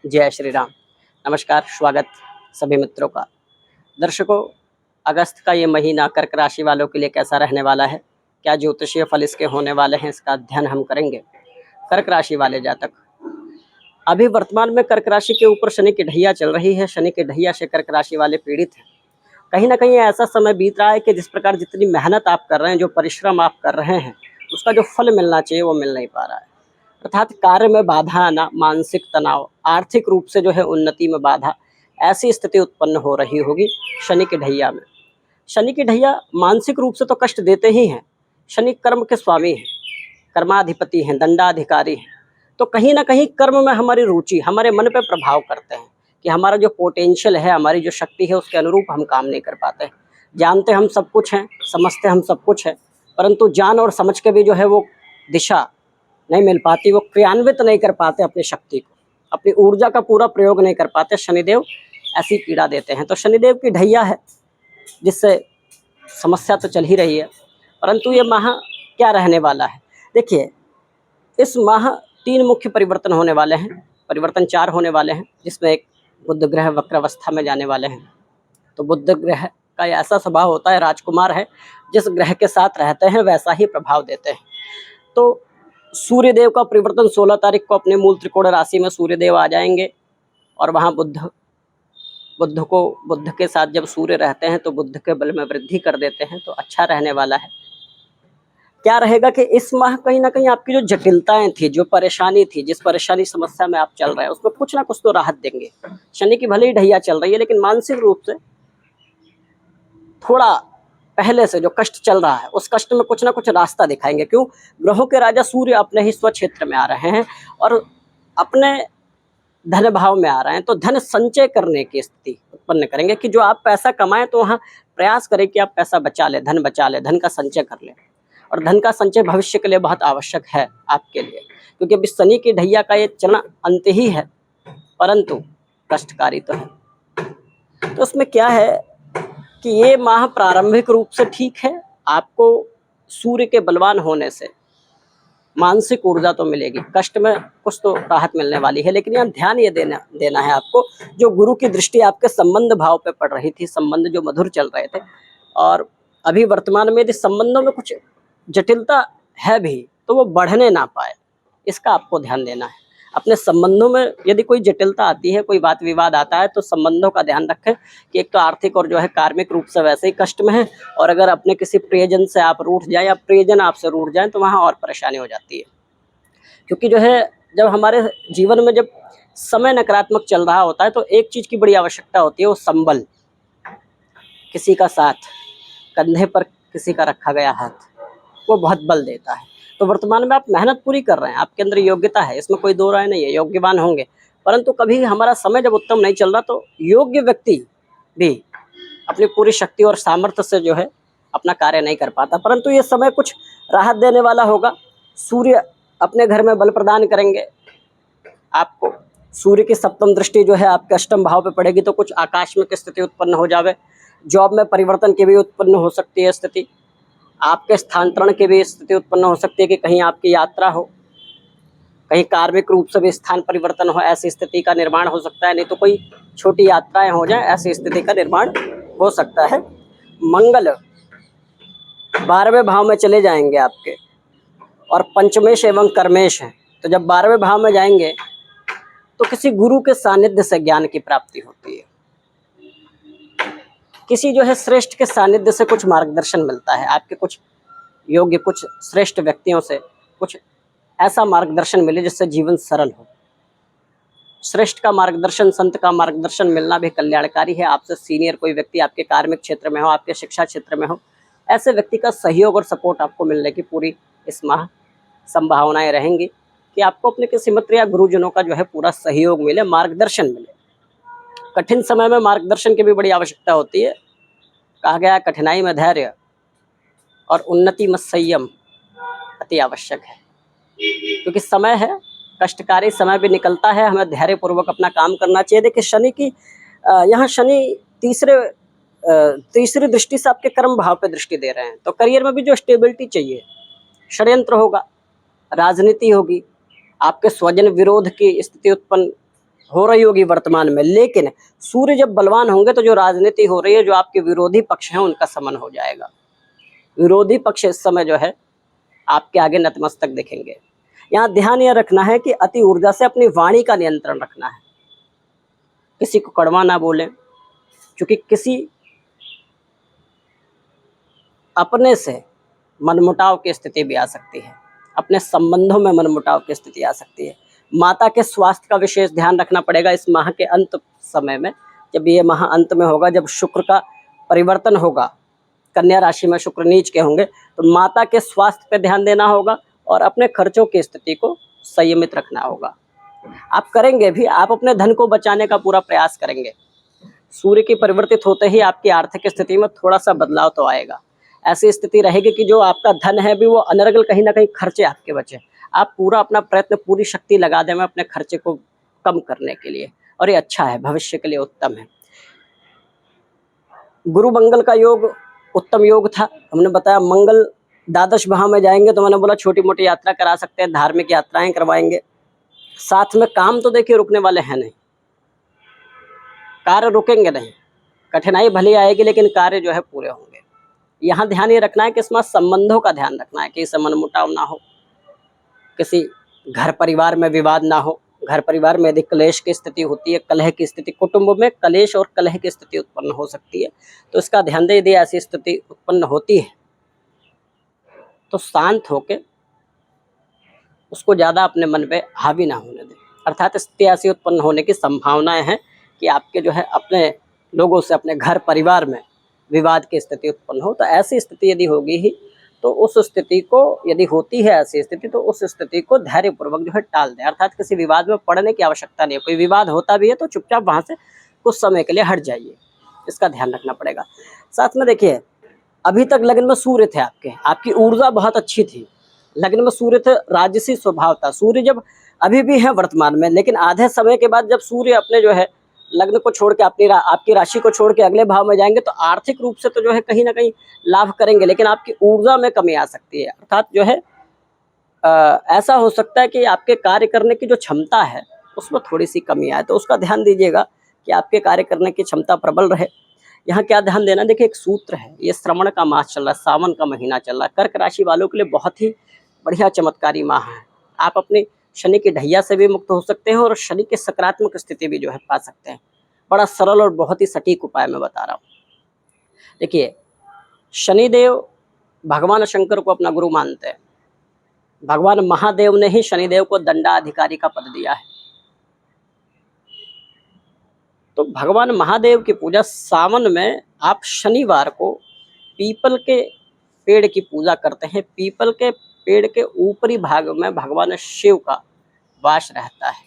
जय श्री राम। नमस्कार, स्वागत सभी मित्रों का। दर्शकों, अगस्त का ये महीना कर्क राशि वालों के लिए कैसा रहने वाला है, क्या ज्योतिषीय फल इसके होने वाले हैं, इसका अध्ययन हम करेंगे। कर्क राशि वाले जातक, अभी वर्तमान में कर्क राशि के ऊपर शनि की ढैया चल रही है। शनि की ढैया से कर्क राशि वाले पीड़ित हैं। कहीं ना कहीं ऐसा समय बीत रहा है कि जिस प्रकार जितनी मेहनत आप कर रहे हैं, जो परिश्रम आप कर रहे हैं, उसका जो फल मिलना चाहिए वो मिल नहीं पा रहा है। अर्थात कार्य में बाधा आना, मानसिक तनाव, आर्थिक रूप से जो है उन्नति में बाधा, ऐसी स्थिति उत्पन्न हो रही होगी शनि की ढैया में। शनि की ढैया मानसिक रूप से तो कष्ट देते ही हैं। शनि कर्म के स्वामी हैं, कर्माधिपति हैं, दंडाधिकारी हैं। तो कहीं ना कहीं कर्म में हमारी रुचि हमारे मन पे प्रभाव करते हैं कि हमारा जो पोटेंशियल है, हमारी जो शक्ति है, उसके अनुरूप हम काम नहीं कर पाते। जानते हम सब कुछ हैं, समझते हम सब कुछ है, परंतु जान और समझ के भी जो है वो दिशा नहीं मिल पाती, वो क्रियान्वित नहीं कर पाते अपनी शक्ति को, अपनी ऊर्जा का पूरा प्रयोग नहीं कर पाते। शनिदेव ऐसी पीड़ा देते हैं। तो शनिदेव की ढैया है, जिससे समस्या तो चल ही रही है। परंतु ये माह क्या रहने वाला है, देखिए, इस माह 3 मुख्य परिवर्तन होने वाले हैं। परिवर्तन 4 होने वाले हैं, जिसमें एक बुध ग्रह वक्रावस्था में जाने वाले हैं। तो बुध ग्रह का ऐसा स्वभाव होता है, राजकुमार है, जिस ग्रह के साथ रहते हैं वैसा ही प्रभाव देते हैं। तो सूर्यदेव का परिवर्तन 16 तारीख को अपने मूल त्रिकोण राशि में सूर्यदेव आ जाएंगे, और वहाँ बुध के साथ जब सूर्य रहते हैं तो बुध के बल में वृद्धि कर देते हैं। तो अच्छा रहने वाला है। क्या रहेगा कि इस माह कहीं ना कहीं आपकी जो जटिलताएं थी, जो परेशानी थी, जिस परेशानी समस्या में आप चल रहे हैं, उसमें कुछ ना कुछ तो राहत देंगे। शनि की भले ही ढैया चल रही है, लेकिन मानसिक रूप से थोड़ा पहले से जो कष्ट चल रहा है, उस कष्ट में कुछ ना कुछ रास्ता दिखाएंगे। क्यों? ग्रहों के राजा सूर्य अपने ही स्वक्षेत्र में आ रहे हैं और अपने धन भाव में आ रहे हैं। तो धन संचय करने की स्थिति उत्पन्न करेंगे कि जो आप पैसा कमाएं तो वहाँ प्रयास करें कि आप पैसा बचा ले, धन बचा ले, धन का संचय कर ले। और धन का संचय भविष्य के लिए बहुत आवश्यक है आपके लिए, क्योंकि अभी शनि की ढैया का ये चलन अंत ही है, परंतु कष्टकारी तो है। तो उसमें क्या है कि ये माह प्रारंभिक रूप से ठीक है। आपको सूर्य के बलवान होने से मानसिक ऊर्जा तो मिलेगी, कष्ट में कुछ तो राहत मिलने वाली है। लेकिन यहाँ ध्यान ये देना है आपको, जो गुरु की दृष्टि आपके संबंध भाव पे पड़ रही थी, संबंध जो मधुर चल रहे थे, और अभी वर्तमान में यदि संबंधों में कुछ जटिलता है भी, तो वो बढ़ने ना पाए, इसका आपको ध्यान देना है। अपने संबंधों में यदि कोई जटिलता आती है, कोई बात विवाद आता है, तो संबंधों का ध्यान रखें कि एक तो आर्थिक और जो है कार्मिक रूप से वैसे ही कष्ट में है, और अगर अपने किसी प्रियजन से आप रूठ जाए या प्रियजन आपसे रूठ जाए तो वहाँ और परेशानी हो जाती है। क्योंकि जो है, जब हमारे जीवन में जब समय नकारात्मक चल रहा होता है, तो एक चीज़ की बड़ी आवश्यकता होती है, वो संबल, किसी का साथ, कंधे पर किसी का रखा गया हाथ, वो बहुत बल देता है। तो वर्तमान में आप मेहनत पूरी कर रहे हैं, आपके अंदर योग्यता है, इसमें कोई दो राय नहीं है, योग्यवान होंगे। परंतु कभी हमारा समय जब उत्तम नहीं चल रहा, तो योग्य व्यक्ति भी अपनी पूरी शक्ति और सामर्थ्य से जो है अपना कार्य नहीं कर पाता। परंतु ये समय कुछ राहत देने वाला होगा। सूर्य अपने घर में बल प्रदान करेंगे आपको। सूर्य की सप्तम दृष्टि जो है आपके अष्टम भाव पे पड़ेगी, तो कुछ आकस्मिक स्थिति उत्पन्न हो जावे। जॉब में परिवर्तन की भी उत्पन्न हो सकती है स्थिति, आपके स्थानांतरण की भी स्थिति उत्पन्न हो सकती है कि कहीं आपकी यात्रा हो, कहीं कार्मिक रूप से भी स्थान परिवर्तन हो, ऐसी स्थिति का निर्माण हो सकता है। नहीं तो कोई छोटी यात्राएं हो जाए, ऐसी स्थिति का निर्माण हो सकता है। मंगल 12वें भाव में चले जाएंगे आपके, और पंचमेश एवं कर्मेश हैं। तो जब 12वें भाव में जाएंगे तो किसी गुरु के सानिध्य से ज्ञान की प्राप्ति होती है, किसी जो है श्रेष्ठ के सानिध्य से कुछ मार्गदर्शन मिलता है। आपके कुछ योग्य, कुछ श्रेष्ठ व्यक्तियों से कुछ ऐसा मार्गदर्शन मिले जिससे जीवन सरल हो। श्रेष्ठ का मार्गदर्शन, संत का मार्गदर्शन मिलना भी कल्याणकारी है। आपसे सीनियर कोई व्यक्ति आपके कार्मिक क्षेत्र में हो, आपके शिक्षा क्षेत्र में हो, ऐसे व्यक्ति का सहयोग और सपोर्ट आपको मिलने की पूरी इस माह संभावनाएं रहेंगी कि आपको अपने किसी मित्र या गुरुजनों का जो है पूरा सहयोग मिले, मार्गदर्शन मिले। कठिन समय में मार्गदर्शन की भी बड़ी आवश्यकता होती है। कहा गया, कठिनाई में धैर्य और उन्नति में संयम अति आवश्यक है। क्योंकि समय है, कष्टकारी समय भी निकलता है, हमें धैर्यपूर्वक अपना काम करना चाहिए। देखिए, शनि की यहाँ शनि तीसरी दृष्टि से आपके कर्म भाव पे दृष्टि दे रहे हैं। तो करियर में भी जो स्टेबिलिटी चाहिए, षड्यंत्र होगा, राजनीति होगी, आपके स्वजन विरोध की स्थिति उत्पन्न हो रही होगी वर्तमान में, लेकिन सूर्य जब बलवान होंगे तो जो राजनीति हो रही है, जो आपके विरोधी पक्ष हैं, उनका समन हो जाएगा। विरोधी पक्ष इस समय जो है आपके आगे नतमस्तक दिखेंगे। यहाँ ध्यान यह रखना है कि अति ऊर्जा से अपनी वाणी का नियंत्रण रखना है, किसी को कड़वा ना बोले, क्योंकि किसी अपने से मनमुटाव की स्थिति भी आ सकती है, अपने संबंधों में मनमुटाव की स्थिति आ सकती है। माता के स्वास्थ्य का विशेष ध्यान रखना पड़ेगा इस माह के अंत समय में, जब ये माह अंत में होगा, जब शुक्र का परिवर्तन होगा, कन्या राशि में शुक्र नीच के होंगे, तो माता के स्वास्थ्य पे ध्यान देना होगा और अपने खर्चों की स्थिति को संयमित रखना होगा। आप करेंगे भी, आप अपने धन को बचाने का पूरा प्रयास करेंगे। सूर्य की परिवर्तित होते ही आपकी आर्थिक स्थिति में थोड़ा सा बदलाव तो आएगा। ऐसी स्थिति रहेगी कि जो आपका धन है भी वो अनर्गल कहीं ना कहीं खर्चे आपके बचे। आप पूरा अपना प्रयत्न, पूरी शक्ति लगा दें अपने खर्चे को कम करने के लिए, और ये अच्छा है, भविष्य के लिए उत्तम है। गुरु मंगल का योग उत्तम योग था, हमने बताया। मंगल द्वादश भाव में जाएंगे तो मैंने बोला छोटी मोटी यात्रा करा सकते हैं, धार्मिक यात्राएं करवाएंगे। साथ में काम तो देखिए रुकने वाले हैं नहीं, कार्य रुकेंगे नहीं, कठिनाई भले आएगी लेकिन कार्य जो है पूरे होंगे। यहाँ ध्यान ये रखना है कि इसमें संबंधों का ध्यान रखना है कि इससे मनमुटाव ना हो, किसी घर परिवार में विवाद ना हो। घर परिवार में यदि क्लेश की स्थिति होती है, कलह की स्थिति, कुटुंब में कलेश और कलह की स्थिति उत्पन्न हो सकती है, तो इसका ध्यान दें। यदि ऐसी स्थिति उत्पन्न होती है तो शांत होके उसको ज़्यादा अपने मन पे हावी ना होने दें। अर्थात स्थिति ऐसी उत्पन्न होने की संभावनाएं हैं कि आपके जो है अपने लोगों से, अपने घर परिवार में विवाद की स्थिति उत्पन्न हो। तो ऐसी स्थिति यदि होगी ही तो उस स्थिति को, यदि होती है ऐसी स्थिति, तो उस स्थिति को धैर्यपूर्वक जो है टाल दें। अर्थात किसी विवाद में पड़ने की आवश्यकता नहीं है। कोई विवाद होता भी है तो चुपचाप वहाँ से कुछ समय के लिए हट जाइए, इसका ध्यान रखना पड़ेगा। साथ में देखिए, अभी तक लग्न में सूर्य थे आपके, आपकी ऊर्जा बहुत अच्छी थी, लग्न में सूर्य थे, राजसी स्वभाव था। सूर्य जब अभी भी है वर्तमान में, लेकिन आधे समय के बाद जब सूर्य अपने जो है लग्न को छोड़ के आपकी राशि को छोड़ के अगले भाव में जाएंगे तो आर्थिक रूप से तो जो है कहीं ना कहीं लाभ करेंगे, लेकिन आपकी ऊर्जा में कमी आ सकती है। अर्थात जो है ऐसा हो सकता है कि आपके कार्य करने की जो क्षमता है उसमें थोड़ी सी कमी आए, तो उसका ध्यान दीजिएगा कि आपके कार्य करने की क्षमता प्रबल रहे। यहाँ क्या ध्यान देना, देखिए एक सूत्र है, ये श्रवण का मास चल रहा है, सावन का महीना चल रहा है। कर्क राशि वालों के लिए बहुत ही बढ़िया चमत्कारी माह है। आप अपनी शनि की ढैया से भी मुक्त हो सकते हैं और शनि की सकारात्मक स्थिति भी जो है पा सकते हैं। बड़ा सरल और बहुत ही सटीक उपाय मैं बता रहा हूँ। देखिए, शनिदेव भगवान शंकर को अपना गुरु मानते हैं। भगवान महादेव ने ही शनिदेव को दंडाधिकारी का पद दिया है। तो भगवान महादेव की पूजा सावन में आप शनिवार को पीपल के पेड़ की पूजा करते हैं। पीपल के पेड़ के ऊपरी भाग में भगवान शिव का वास रहता है।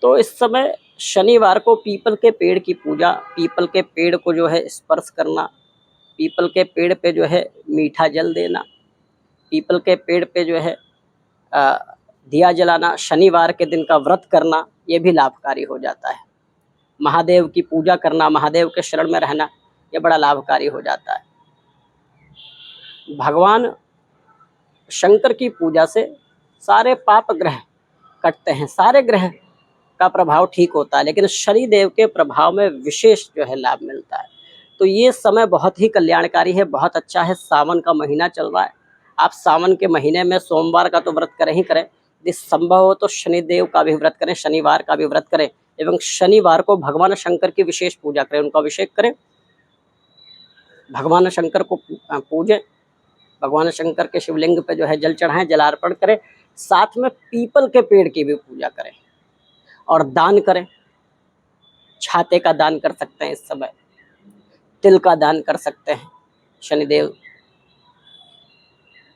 तो इस समय शनिवार को पीपल के पेड़ की पूजा, पीपल के पेड़ को जो है स्पर्श करना, पीपल के पेड़ पे जो है मीठा जल देना, पीपल के पेड़ पे जो है दिया जलाना, शनिवार के दिन का व्रत करना, ये भी लाभकारी हो जाता है। महादेव की पूजा करना, महादेव के शरण में रहना, ये बड़ा लाभकारी हो जाता है। भगवान शंकर की पूजा से सारे पाप ग्रह कटते हैं, सारे ग्रह का प्रभाव ठीक होता है, लेकिन शनिदेव के प्रभाव में विशेष जो है लाभ मिलता है। तो ये समय बहुत ही कल्याणकारी है, बहुत अच्छा है। सावन का महीना चल रहा है, आप सावन के महीने में सोमवार का तो व्रत करें ही करें, यदि संभव हो तो शनिदेव का भी व्रत करें, शनिवार का भी व्रत करें, एवं शनिवार को भगवान शंकर की विशेष पूजा करें, उनका अभिषेक करें, भगवान शंकर को पूजें, भगवान शंकर के शिवलिंग पे जो है जल चढ़ाएं, जलार्पण करें। साथ में पीपल के पेड़ की भी पूजा करें और दान करें। छाते का दान कर सकते हैं इस समय, तिल का दान कर सकते हैं, शनिदेव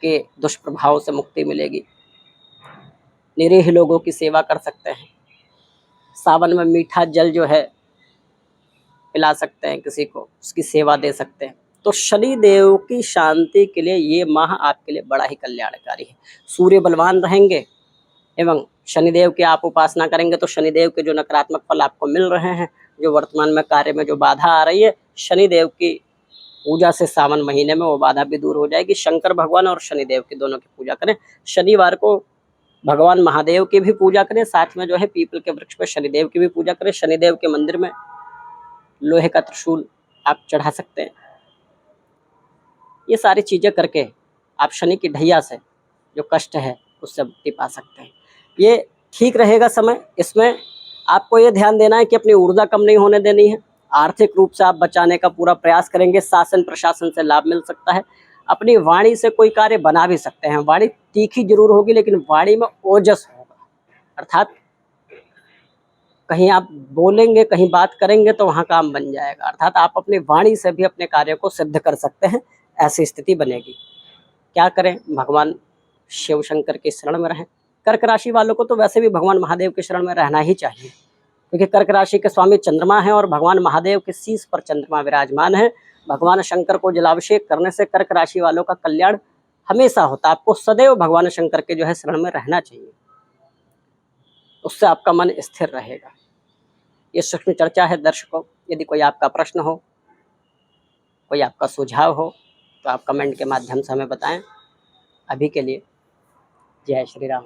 के दुष्प्रभाव से मुक्ति मिलेगी। निरीह लोगों की सेवा कर सकते हैं। सावन में मीठा जल जो है पिला सकते हैं किसी को, उसकी सेवा दे सकते हैं। तो शनिदेव की शांति के लिए ये माह आपके लिए बड़ा ही कल्याणकारी है। सूर्य बलवान रहेंगे एवं शनिदेव की आप उपासना करेंगे तो शनिदेव के जो नकारात्मक फल आपको मिल रहे हैं, जो वर्तमान में कार्य में जो बाधा आ रही है, शनिदेव की पूजा से सावन महीने में वो बाधा भी दूर हो जाएगी। शंकर भगवान और शनिदेव की दोनों की पूजा करें। शनिवार को भगवान महादेव की भी पूजा करें, साथ में जो है पीपल के वृक्ष पर शनिदेव की भी पूजा करें। शनिदेव के मंदिर में लोहे का त्रिशूल आप चढ़ा सकते हैं। ये सारी चीज़ें करके आप शनि की ढैया से जो कष्ट है उससे मुक्ति पा सकते हैं। ये ठीक रहेगा समय। इसमें आपको ये ध्यान देना है कि अपनी ऊर्जा कम नहीं होने देनी है। आर्थिक रूप से आप बचाने का पूरा प्रयास करेंगे, शासन प्रशासन से लाभ मिल सकता है। अपनी वाणी से कोई कार्य बना भी सकते हैं। वाणी तीखी जरूर होगी लेकिन वाणी में ओजस होगा, अर्थात कहीं आप बोलेंगे, कहीं बात करेंगे तो वहाँ काम बन जाएगा। अर्थात आप अपनी वाणी से भी अपने कार्य को सिद्ध कर सकते हैं, ऐसी स्थिति बनेगी। क्या करें? भगवान शिव शंकर के शरण में रहें। कर्क राशि वालों को तो वैसे भी भगवान महादेव के शरण में रहना ही चाहिए, क्योंकि कर्क राशि के स्वामी चंद्रमा है और भगवान महादेव के शीश पर चंद्रमा विराजमान है। भगवान शंकर को जलाभिषेक करने से कर्क राशि वालों का कल्याण हमेशा होता है। आपको सदैव भगवान शंकर के जो है शरण में रहना चाहिए, उससे आपका मन स्थिर रहेगा। ये सूक्ष्म चर्चा है दर्शकों। यदि कोई आपका प्रश्न हो, कोई आपका सुझाव हो, तो आप कमेंट के माध्यम से हमें बताएं। अभी के लिए जय श्री राम।